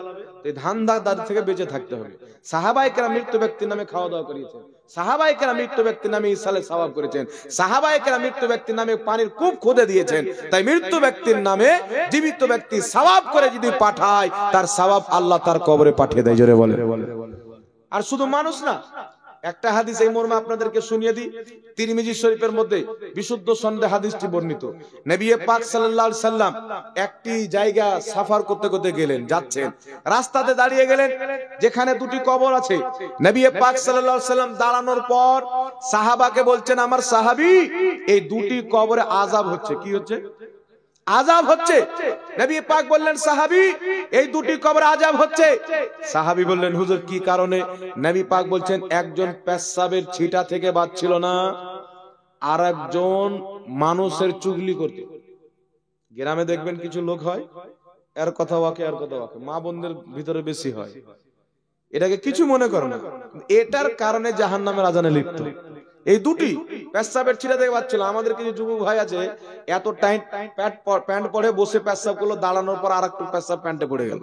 এই ধান্দাদার থেকে বেঁচে থাকতে হবে। সাহাবায়ে কেরাম মৃত্যু ব্যক্তির নামে খাওয়া দাওয়া করিয়েছেন, সাহাবায়ে কেরাম মৃত্যু ব্যক্তির নামে ইসালে সওয়াব করেছেন, সাহাবায়ে কেরাম মৃত্যু ব্যক্তির নামে পানির কূপ খুঁড়ে দিয়েছেন। তাই মৃত্যু ব্যক্তির নামে জীবিত ব্যক্তি সওয়াব করে যদি পাঠায়, তার সওয়াব আল্লাহ তার কবরে পাঠিয়ে দেয়। জোরে বলে। আর শুধু মানুষ না, একটা হাদিস এই মর্মে আপনাদেরকে শুনিয়ে দিই। তিরমিজি শরীফের মধ্যে বিশুদ্ধ সনদে হাদিসটি বর্ণিত। নবী পাক সাল্লাল্লাহু আলাইহি সাল্লাম একটি জায়গা সফর করতে করতে গেলেন, যাচ্ছেন, রাস্তাতে দাঁড়িয়ে গেলেন যেখানে 2টি কবর আছে। নবী পাক সাল্লাল্লাহু আলাইহি সাল্লাম দাঁড়ানোর পর সাহাবাকে বলছেন, আমার সাহাবী, এই 2টি কবরে আযাব হচ্ছে। কি হচ্ছে? আযাব হচ্ছে। নবী পাক বললেন, সাহাবী, এই 2টি কবরে আযাব হচ্ছে। সাহাবী বললেন, হুজুর কি কারণে? নবী পাক বলছেন, একজন পেশাবের ছিটা থেকে বাঁচছিল না, আর একজন মানুষের চুগলি করত। গ্রামে দেখবেন কিছু লোক হয়, এর কথা ওয়াকে, এর কথা ওয়াকে, মা বোনদের ভিতরে বেশি হয়, এটাকে কিছু মনে করে না, এটার কারণে জাহান্নামের আজানে লিপ্ত। এই 2টি পেশাবের ছিটা থেকে বাঁচছিল। আমাদের কিছু যুবক ভাই আছে, এত টাইট প্যান্ট পরে বসে পেশাব করলো, দাঁড়ানোর পর আর একটু পেশাব প্যান্টে পড়ে গেল।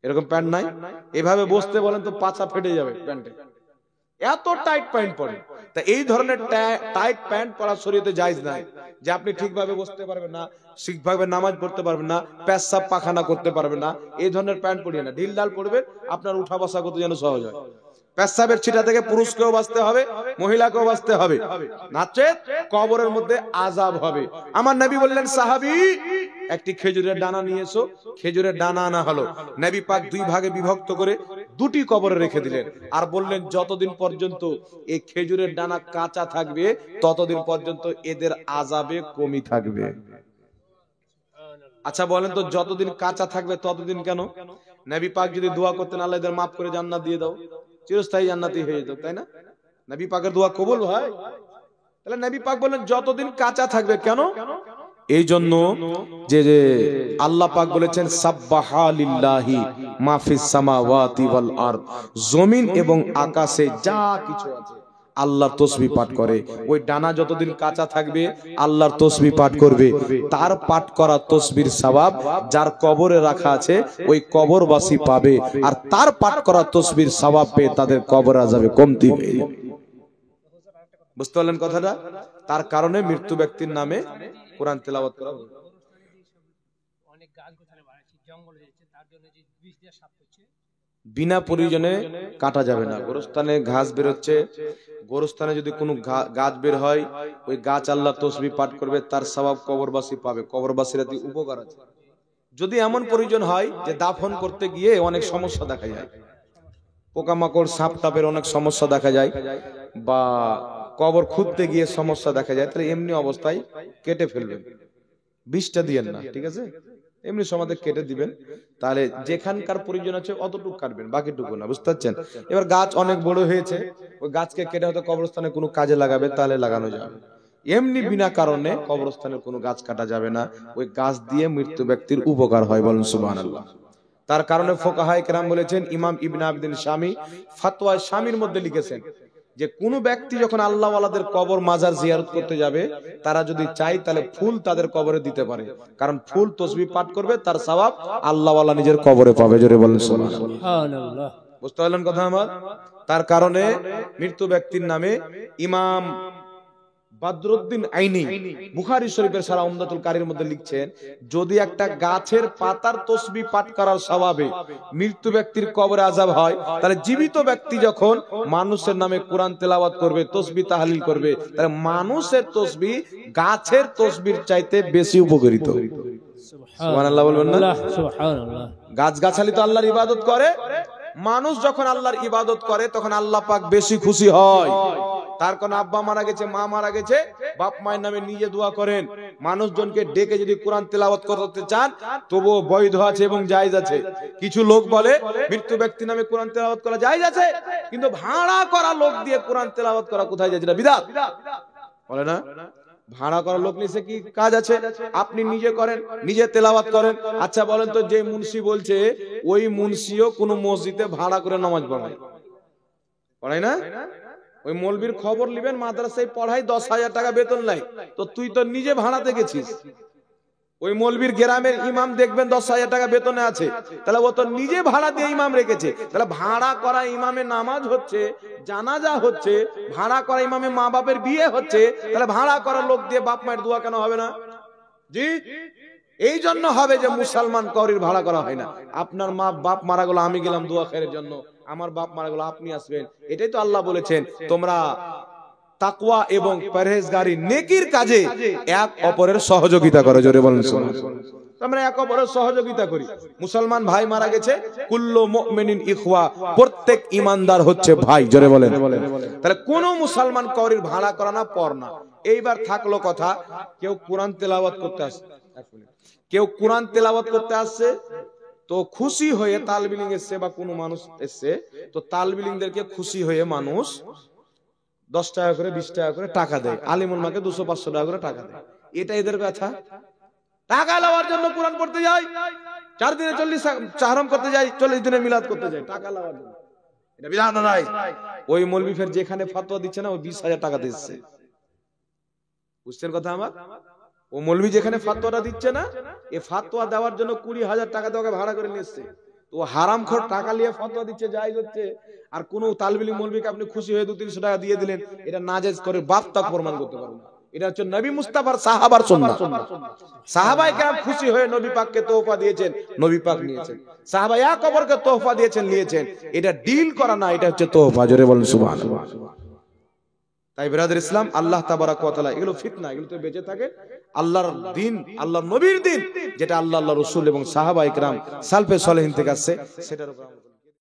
এরকম প্যান্ট নাই, এভাবে বসতে বলেন তো পাছা ফেটে যাবে প্যান্টে, এত টাইট প্যান্ট পরে। তা এই ধরনের টাইট প্যান্ট পরা শরীয়তে জায়েজ নাই, যে আপনি ঠিকভাবে বসতে পারবেন না, ঠিকভাবে নামাজ পড়তে পারবেন না, পেশাব পাখানা করতে পারবেন না, এই ধরনের প্যান্ট পরিয়ে না, ঢিল ঢাল পড়বেন, আপনার উঠা বসা করতে যেন সহজ হয়। পেশাবের ছিটা থেকে পুরুষকেও বাঁচতে হবে, মহিলাকেও বাঁচতে হবে, নাচে কবরের মধ্যে আযাব হবে। আমার নবী বললেন, সাহাবী, একটি খেজুরের ডানা নিয়ে এসো। খেজুরের ডানা আনা হলো। নবী পাক 2 ভাগে বিভক্ত করে 2টি কবরে রেখে দিলেন, আর বললেন, যতদিন পর্যন্ত এই খেজুরের ডানা কাঁচা থাকবে, ততদিন পর্যন্ত এদের আযাবে কমই থাকবে। আচ্ছা বলেন তো, যতদিন কাঁচা থাকবে ততদিন কেন? নবী পাক যদি দোয়া করতেন, আল্লাহ এদের মাফ করে জান্নাত দিয়ে দাও, চিরস্থায়ী জান্নাতি হয়ে যেত, তাই না? নবী পাকের দোয়া কবুল হয়। তাহলে নবী পাক বলেন, যতদিন কাঁচা থাকবে। কেন? এই জন্য যে আল্লাহ পাক বলেছেন, সাব্বাহা লিল্লাহি মা ফিস সামাওয়াতি ওয়াল আরদ, জমিন এবং আকাশে যা কিছু আছে আল্লাহর তাসবিহ পাঠ করে। ওই ডানা যতদিন কাঁচা থাকবে আল্লাহর তাসবিহ পাঠ করবে। তার পাঠ করা তাসবিহর সওয়াব যার কবরে রাখা আছে ওই কবরবাসী পাবে, আর তার পাঠ করা তাসবিহর সওয়াব পেয়ে তাদের কবর আযাবে কমতি হয়ে যাবে। বুঝতে পারলেন কথাটা? তার কারণে মৃত্যু ব্যক্তির নামে কোরআন তেলাওয়াত করা হবে। অনেক গাছ গোছানো বাড়াচ্ছে, জঙ্গল হয়েছে, তার জন্য যে বিষ দিয়ে সাফ করছে, বিনা প্রয়োজনে কাটা যাবে না। গোরস্থানে ঘাস বের হচ্ছে, গোরস্থানে যদি কোনো গাছ বের হয়, ওই গাছ আল্লাহ তাসবিহ পাঠ করবে, তার সওয়াব কবরবাসী পাবে। কবরবাসীর এতে উপকার আছে। যদি এমন প্রয়োজন হয় যে দাফন করতে গিয়ে অনেক সমস্যা দেখা যায়, পোকামাকড়, সাপ টাপের অনেক সমস্যা দেখা যায়, বা কবর খুঁড়তে গিয়ে সমস্যা দেখা যায়, তাহলে এমনি অবস্থায় কেটে ফেলবেন। 20টা দিয়েন না, ঠিক আছে? এমনি সমাজে কেটে দিবেন, তাহলে যেখানকার প্রয়োজন আছে অতটুকু কাটবেন, বাকিটুকু না, বুঝতে পারছেন? এবার গাছ অনেক বড় হয়েছে, ওই গাছকে কেটে হয়তো কবরস্থানে কোনো কাজে লাগাবে, তাহলে লাগানো যাবে। এমনি বিনা কারণে কবরস্থানের কোনো গাছ কাটা যাবে না, ওই গাছ দিয়ে মৃত্যু ব্যক্তির উপকার হয়, বলেন সুবহানাল্লাহ। তার কারণে ফুকাহায়ে কেরাম বলেছেন, ইমাম ইবনে আবিদিন শামী ফাতওয়া শামীর মধ্যে লিখেছেন যে কোন ব্যক্তি যখন আল্লাহ ওয়ালাদের কবর মাজার জিয়ারত করতে যাবে, তারা যদি চায় তাহলে ফুল তাদের কবরে দিতে পারে, কারণ ফুল তসবিহ পাঠ করবে, তার সওয়াব আল্লাহ ওয়ালা নিজের কবরে পাবে। জোরে বলেন সুবহানাল্লাহ। বুঝতে পারলেন কথা আমার? তার কারণে মৃত্যু ব্যক্তির নামে ইমাম বদরুদ্দিন আইনি বুখারী শরীফের সারা উমদাতুল কারীর মধ্যে লিখছেন, যদি একটা গাছের পাতার তাসবিহ পাঠ করার সওয়াবে মৃত্যু ব্যক্তির কবরে আযাব হয়, তাহলে জীবিত ব্যক্তি যখন মানুষের নামে কোরআন তেলাওয়াত করবে, তাসবিহ তাহলিল করবে, তাহলে মানুষের তাসবিহ গাছের তাসবিহর চাইতে বেশি উপকারিত। সুবহানাল্লাহ বলবেন না? সুবহানাল্লাহ। গাছগাছালি তো আল্লাহর ইবাদত করে, মানুষ যখন আল্লাহর ইবাদত করে তখন আল্লাহ পাক বেশি খুশি হয়। তার কোন আব্বা মারা গেছে, মা মারা গেছে, বাপ মায়ের নামে নিজে দোয়া করেন, মানুষজনকে ডেকে যদি কোরআন তেলাওয়াত করতে চান তবুও বৈধ আছে এবং জায়েজ আছে। কিছু লোক বলে মৃত্যু ব্যক্তি নামে কোরআন তেলাওয়াত করা জায়েজ আছে, কিন্তু ভাড়া করা লোক দিয়ে কোরআন তেলাওয়াত করা কোথায় যায়? এটা বিদআত বলে না? ভাড়া করা লোক নিয়ে কি কাজ আছে? আপনি নিজে করেন, নিজে তেলাওয়াত করেন। আচ্ছা বলেন তো, যে মুন্সি বলছে ওই মুন্সিও কোন মসজিদে ভাড়া করে নামাজ পড়ায় না? ওই মৌলবীর খবর নিবেন, মাদ্রাসায় পড়াই, 10,000 টাকা বেতন নাই, তো তুই তো নিজে ভাড়াতে গেছিস। ওই মৌলবীর গ্রামের ইমাম দেখবেন 10,000 টাকা বেতনে আছে, তাহলে ও তো নিজে ভাড়া দিয়ে ইমাম রেখেছে। তাহলে ভাড়া করা ইমামে নামাজ হচ্ছে, জানাজা হচ্ছে, ভাড়া করা ইমামে মা বাপের বিয়ে হচ্ছে, তাহলে ভাড়া করা লোক দিয়ে বাপ মায়ের দোয়া কেন হবে না? জি, এই জন্য হবে যে মুসলমান কবরের ভাড়া করা হয় না। আপনার মা বাপ মারা গেল, আমি গেলাম দোয়া খায়ের জন্য, আমার বাপ মারা গেল, আপনি আসবেন। এটাই তো আল্লাহ বলেছেন, তোমরা তাকওয়া এবং পরহেজগারি নেকির কাজে এক অপরের সহযোগিতা করো। জোরে বলেন সুবহানাল্লাহ। আমরা এক অপরের সহযোগিতা করি। মুসলমান ভাই মারা গেছে, কুল্লু মুমিনিন ইখওয়া, প্রত্যেক ঈমানদার হচ্ছে ভাই। জোরে বলেন। তাহলে কোন মুসলমান কবরের ভাড়া করা না, পড় না। এইবার থাকলো কথা, কেউ কোরআন তেলাওয়াত করতে আসে, কেউ কোরআন তেলাওয়াত করতে আসছে, তো খুশি হয়ে তালবিলিং এসছে বা কোনো মানুষ এসছে, তো তালবিলিংদেরকে খুশি হয়ে মানুষ 10 টাকা করে 20 টাকা করে টাকা দেয়, আলিমুল মাকে 200-500 টাকা করে টাকা দেয়। এটা এদের ব্যথা। টাকা লওয়ার জন্য কোরআন পড়তে যায়, 4 দিনে 40 চাহরম করতে যায়, 40 দিনে মিলাদ করতে যায়, টাকা লওয়ার জন্য। এটা বিধান নাই। ওই মৌলবি ফের যেখানে ফতোয়া দিচ্ছে না, ওই 20,000 টাকা দিচ্ছে। বুঝছেন কথা আমার? ও মৌলবি যেখানে ফতোয়াটা দিচ্ছে না, এই ফতোয়া দেওয়ার জন্য 20,000 টাকা দিয়ে ভাড়া করে নিয়ে এসছে। তো হারামখোর টাকা নিয়ে ফতোয়া দিচ্ছে, জায়েজ হচ্ছে। আর কোন তালবিলি মৌলবিকে আপনি খুশি হয়ে 200-300 টাকা দিয়ে দিলেন, এটা নাজেজ করে বাপ তাক প্রমাণ করতে পারবেন না। এটা হচ্ছে নবী মুস্তাফার সাহাবার সুন্নাহ। সাহাবায়ে কেরাম খুশি হয়ে নবী পাককে তোহফা দিয়েছেন, নবী পাক নিয়েছেন। সাহাবা এক অপরকে তোহফা দিয়েছেন, নিয়েছেন। এটা ডিল করা না, এটা হচ্ছে তোহফা। জোরে বলেন সুবহানাল্লাহ। তাই ব্রাদার ইসলাম, আল্লাহ তাবারাক ওয়া তাআলা এগুলো ফিতনা, এগুলো তো বেঁচে থাকে। আল্লাহর দিন, আল্লাহর নবীর দিন, যেটা আল্লাহ, আল্লাহর রাসূল এবং সাহাবায়ে কেরাম সালফে সালেহিন থেকে আসছে, সেটার উপর